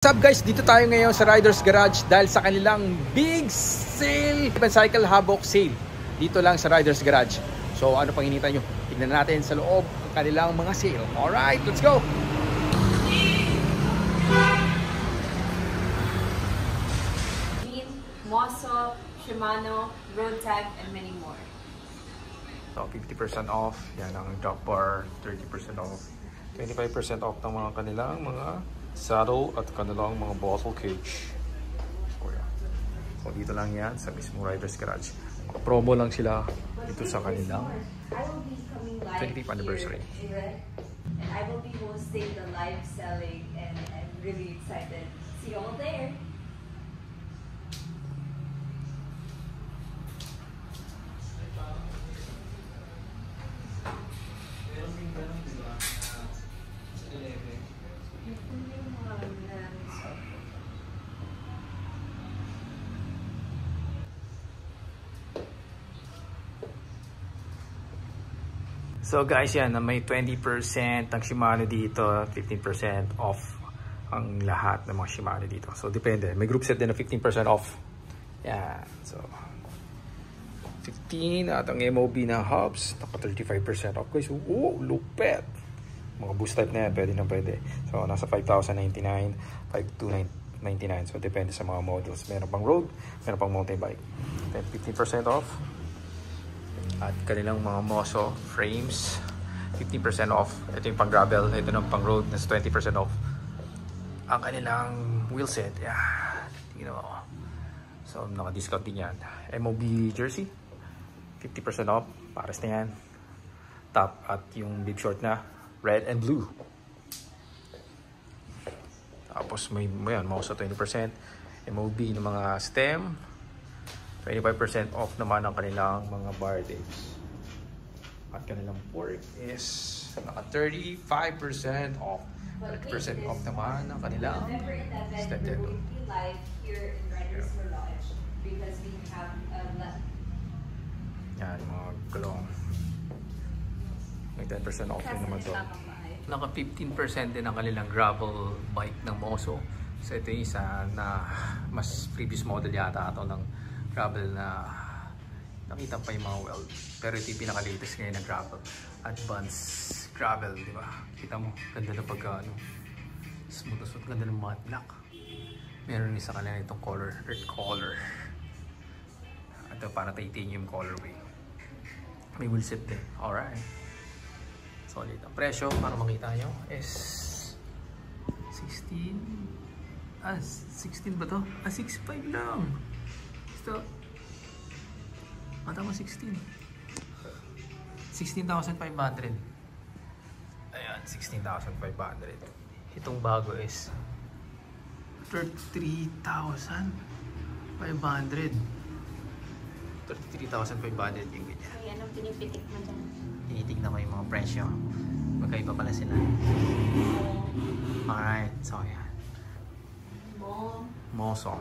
What's up guys? Dito tayo ngayon sa Riders Garage dahil sa kanilang big sale, Cycle Havoc sale. Dito lang sa Riders Garage. So ano pang hinihintay nyo? Tignan natin sa loob ang kanilang mga sale. Alright, let's go! Mosso, Shimano, Road Tag, and many more. So 50% off. Yan ang top bar. 30% off. 25% off ng mga kanilang mga saddle at kanilang mga bottle cage. So, yeah. So dito lang yan sa mismo Riders Garage. Promo lang sila dito sa kanilang 25th anniversary. And I will be hosting the live selling and I'm really excited. See you all there. So guys, yan, may 20% ang Shimano dito, 15% off ang lahat ng mga Shimano dito. So depende, may group set din na 15% off. Yan, so 15 at ang MOB na hubs, naka 35% off guys. Oh, lupet! Mga boost type na yan, pwede na pwede. So nasa 5,099, 5,299. So depende sa mga models. Meron pang road, meron pang mountain bike. Then 15% off. At kanilang mga Mosso frames, 15% off. Ito yung pang gravel, ito yung pang road, nasa 20% off. Ang kanilang wheel set, yeah, tingnan mo. So naka-discount din yan. MOB jersey, 50% off, pares na yan. Top at yung bib short na, red and blue. Tapos may yan, Mosso 20%. MOB ng mga stem, 25% off naman ang kanilang mga bar tapes. At kanilang fork is naka 35% off. 30% off naman ang kanilang step table. Live here in Riders Garage because we have Yan, mga gulong. May 10% off din naman to. Naka 15% din ang kanilang gravel bike ng Mosso. So ito yung isa na mas previous model yata ito ng gravel na nakita pa yung mga weld. Pero ito yung pinaka-latest ngayon na gravel. Advanced gravel, di ba? Kita mo, ganda na pagka smooth na smooth, ganda ng matte black. Meron isa kanila itong color, earth color. Ito para titanium colorway. May wheel set din. Alright. Solid. Ang presyo para makita nyo is 16. 16 ba to? 6.5 lang. Ito. Tama 16. 16,500. Ayan, 16,500. Itong bago is 33,500. 33,500 yung ganyan. Ayan ang pinipitik mo dyan. Tinitignan mo yung mga presyo. Magkaiba pala sila. Alright, so yan. Mosso.